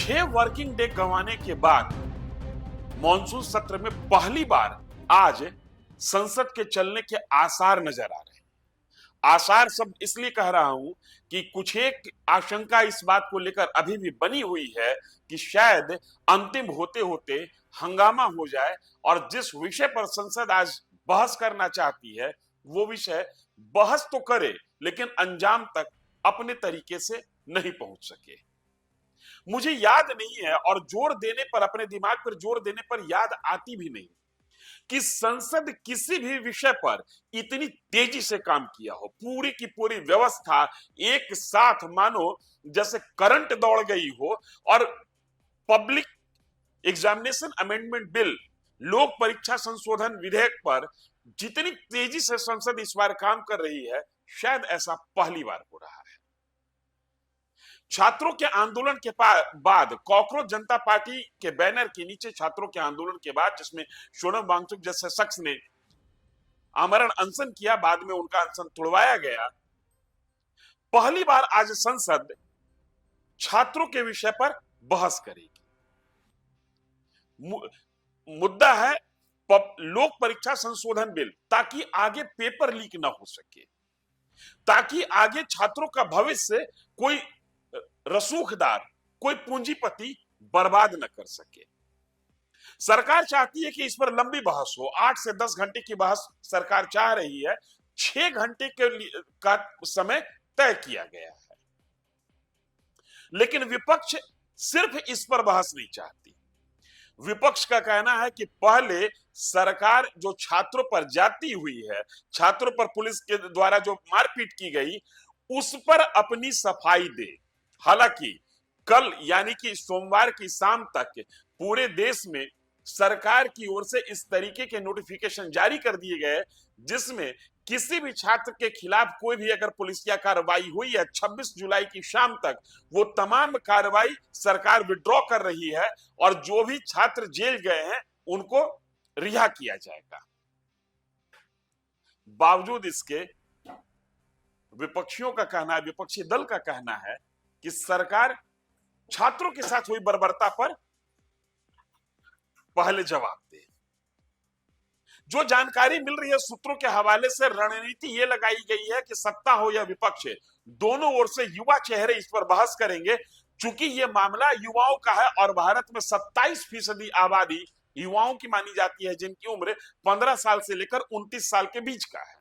6 working day गंवाने के बाद मॉनसून सत्र में पहली बार आज संसद के चलने के आसार नजर आ रहे हैं। आसार सब इसलिए कह रहा हूं कि कुछ एक आशंका इस बात को लेकर अभी भी बनी हुई है कि शायद अंतिम होते होते हंगामा हो जाए और जिस विषय पर संसद आज बहस करना चाहती है वो विषय बहस तो करे लेकिन अंजाम तक अपने तरीके से नहीं पहुंच सके। मुझे याद नहीं है और जोर देने पर, अपने दिमाग पर जोर देने पर याद आती भी नहीं कि संसद किसी भी विषय पर इतनी तेजी से काम किया हो। पूरी की पूरी व्यवस्था एक साथ मानो जैसे करंट दौड़ गई हो और पब्लिक एग्जामिनेशन अमेंडमेंट बिल, लोक परीक्षा संशोधन विधेयक पर जितनी तेजी से संसद इस बार काम कर रही है, शायद ऐसा पहली बार हो रहा है। छात्रों के आंदोलन के बाद कॉकरोच जनता पार्टी के बैनर के नीचे छात्रों के आंदोलन के बाद, जिसमें सोनम वांगचुक जैसे शख्स ने आमरण अनशन किया, बाद में उनका अनशन तुड़वाया गया, पहली बार आज संसद छात्रों के विषय पर बहस करेगी। मुद्दा है लोक परीक्षा संशोधन बिल, ताकि आगे पेपर लीक ना हो सके, ताकि आगे छात्रों का भविष्य कोई रसूखदार, कोई पूंजीपति बर्बाद न कर सके। सरकार चाहती है कि इस पर लंबी बहस हो। 8 से 10 घंटे की बहस सरकार चाह रही है, 6 घंटे का समय तय किया गया है। लेकिन विपक्ष सिर्फ इस पर बहस नहीं चाहती। विपक्ष का कहना है कि पहले सरकार जो छात्रों पर जाती हुई है, छात्रों पर पुलिस के द्वारा जो मारपीट की गई, उस पर अपनी सफाई दे। हालांकि कल यानी कि सोमवार की शाम तक पूरे देश में सरकार की ओर से इस तरीके के नोटिफिकेशन जारी कर दिए गए जिसमें किसी भी छात्र के खिलाफ कोई भी अगर पुलिसिया कार्रवाई हुई है, 26 जुलाई की शाम तक वो तमाम कार्रवाई सरकार विड्रॉ कर रही है और जो भी छात्र जेल गए हैं उनको रिहा किया जाएगा। बावजूद इसके विपक्षियों का कहना है, विपक्षी दल का कहना है कि सरकार छात्रों के साथ हुई बर्बरता पर पहले जवाब दे। जो जानकारी मिल रही है सूत्रों के हवाले से, रणनीति यह लगाई गई है कि सत्ता हो या विपक्ष, दोनों ओर से युवा चेहरे इस पर बहस करेंगे। चूंकि यह मामला युवाओं का है और भारत में 27% आबादी युवाओं की मानी जाती है, जिनकी उम्र 15 साल से लेकर 29 साल के बीच का है।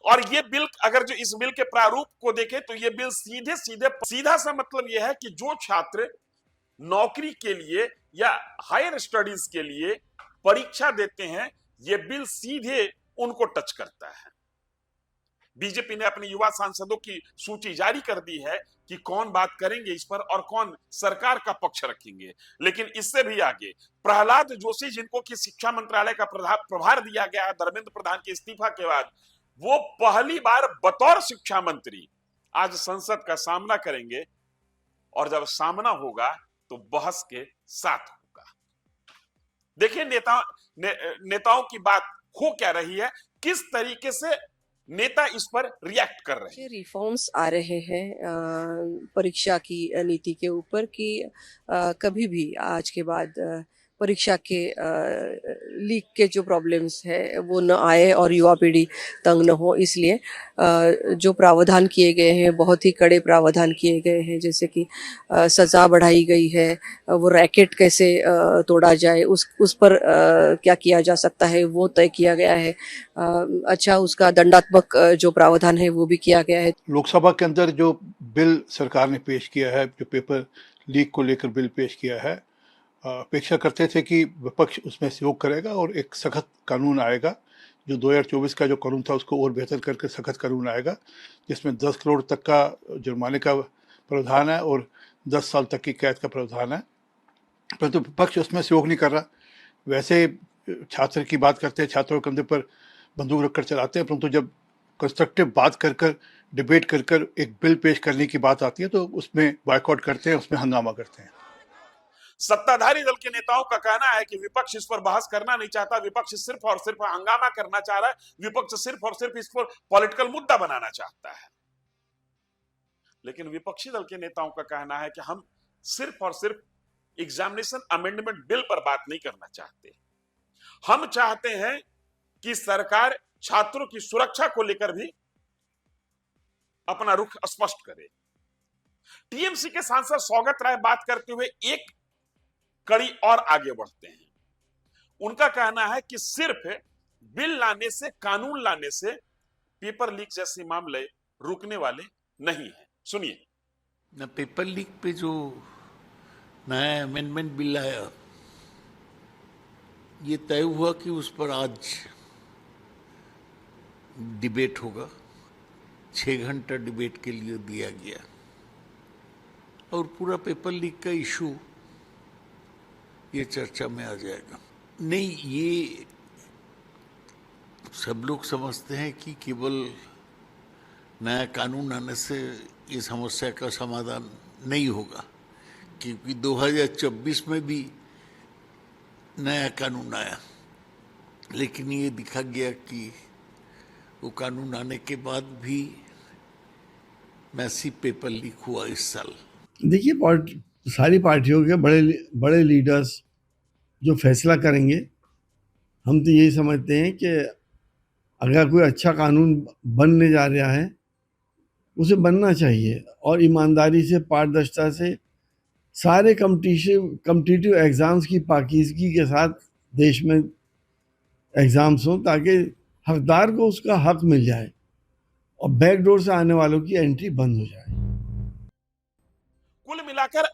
और ये बिल, अगर जो इस बिल के प्रारूप को देखें तो ये बिल सीधा सा मतलब यह है कि जो छात्र नौकरी के लिए या हायर स्टडीज के लिए परीक्षा देते हैं, ये बिल सीधे उनको टच करता है। बीजेपी ने अपने युवा सांसदों की सूची जारी कर दी है कि कौन बात करेंगे इस पर और कौन सरकार का पक्ष रखेंगे। लेकिन इससे भी आगे प्रहलाद जोशी, जिनको कि शिक्षा मंत्रालय का प्रभार दिया गया है धर्मेंद्र प्रधान के इस्तीफा के बाद, वो पहली बार बतौर शिक्षा मंत्री आज संसद का सामना करेंगे और जब सामना होगा तो बहस के साथ होगा। देखिए नेताओं की बात हो क्या रही है, किस तरीके से नेता इस पर रिएक्ट कर रहे हैं। रिफॉर्म्स आ रहे हैं परीक्षा की नीति के ऊपर कि कभी भी आज के बाद परीक्षा के लीक के जो प्रॉब्लम्स है वो न आए और युवा पीढ़ी तंग न हो, इसलिए जो प्रावधान किए गए हैं बहुत ही कड़े प्रावधान किए गए हैं। जैसे कि सज़ा बढ़ाई गई है, वो रैकेट कैसे तोड़ा जाए, उस पर क्या किया जा सकता है वो तय किया गया है। अच्छा, उसका दंडात्मक जो प्रावधान है वो भी किया गया है। लोकसभा के अंदर जो बिल सरकार ने पेश किया है, जो पेपर लीक को लेकर बिल पेश किया है, अपेक्षा करते थे कि विपक्ष उसमें सहयोग करेगा और एक सख्त कानून आएगा। जो 2024 का जो कानून था उसको और बेहतर करके सख्त कानून आएगा, जिसमें 10 करोड़ तक का जुर्माने का प्रावधान है और 10 साल तक की कैद का प्रावधान है। परंतु विपक्ष उसमें सहयोग नहीं कर रहा। वैसे छात्र की बात करते हैं, छात्रों के कंधे पर बंदूक रखकर चलाते हैं, परंतु जब कंस्ट्रक्टिव बात कर डिबेट कर एक बिल पेश करने की बात आती है तो उसमें बॉयकॉट करते हैं, उसमें हंगामा करते हैं। सत्ताधारी दल के नेताओं का कहना है कि विपक्ष इस पर बहस करना नहीं चाहता, विपक्ष सिर्फ और सिर्फ हंगामा करना चाह रहा है, विपक्ष सिर्फ और सिर्फ इस पर पॉलिटिकल मुद्दा बनाना चाहता है। लेकिन विपक्षी दल के नेताओं का कहना है कि हम सिर्फ और सिर्फ एग्जामिनेशन अमेंडमेंट बिल पर बात नहीं करना चाहते। हम चाहते हैं कि सरकार छात्रों की सुरक्षा को लेकर भी अपना रुख स्पष्ट करे। टीएमसी के सांसद सौगत राय बात करते हुए एक कड़ी और आगे बढ़ते हैं। उनका कहना है कि सिर्फ बिल लाने से, कानून लाने से पेपर लीक जैसे मामले रुकने वाले नहीं है। सुनिए। न पेपर लीक पे जो नया अमेंडमेंट बिल आया, ये तय हुआ कि उस पर आज डिबेट होगा। 6 घंटा डिबेट के लिए दिया गया और पूरा पेपर लीक का इशू ये चर्चा में आ जाएगा। नहीं, ये सब लोग समझते हैं कि केवल नया कानून आने से ये समस्या का समाधान नहीं होगा, क्योंकि 2024 में भी नया कानून आया, लेकिन ये दिखा गया कि वो कानून आने के बाद भी मैसिव पेपर लीक हुआ इस साल। देखिए, सारी पार्टियों के बड़े बड़े लीडर्स जो फैसला करेंगे, हम तो यही समझते हैं कि अगर कोई अच्छा कानून बनने जा रहा है उसे बनना चाहिए और ईमानदारी से, पारदर्शिता से सारे कम्पिटिटिव एग्ज़ाम्स की पाकीज़गी के साथ देश में एग्ज़ाम्स हों, ताकि हकदार को उसका हक मिल जाए और बैकडोर से आने वालों की एंट्री बंद हो जाए। कुल मिलाकर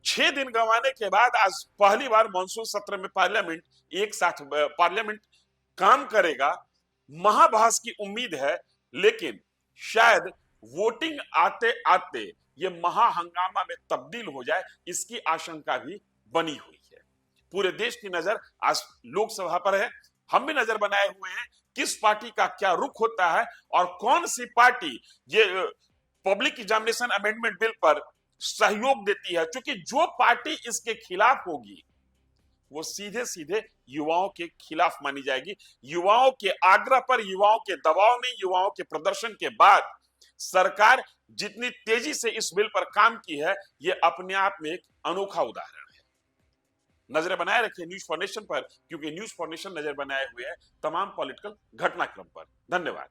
6 दिन गंवाने के बाद आज पहली बार मानसून सत्र में पार्लियामेंट एक साथ काम करेगा। महाबहस की उम्मीद है, लेकिन शायद वोटिंग आते आते ये महाहंगामा में तब्दील हो जाए, इसकी आशंका भी बनी हुई है। पूरे देश की नजर आज लोकसभा पर है। हम भी नजर बनाए हुए हैं किस पार्टी का क्या रुख होता है और कौन सी पार्टी ये पब्लिक एग्जामिनेशन अमेंडमेंट बिल पर सहयोग देती है। क्योंकि जो पार्टी इसके खिलाफ होगी वो सीधे सीधे युवाओं के खिलाफ मानी जाएगी। युवाओं के आग्रह पर, युवाओं के दबाव में, युवाओं के प्रदर्शन के बाद सरकार जितनी तेजी से इस बिल पर काम की है, ये अपने आप में एक अनोखा उदाहरण है। नजर बनाए रखिए न्यूज फॉर नेशन पर, क्योंकि न्यूज फॉर नेशन नजर बनाए हुए है तमाम पॉलिटिकल घटनाक्रम पर। धन्यवाद।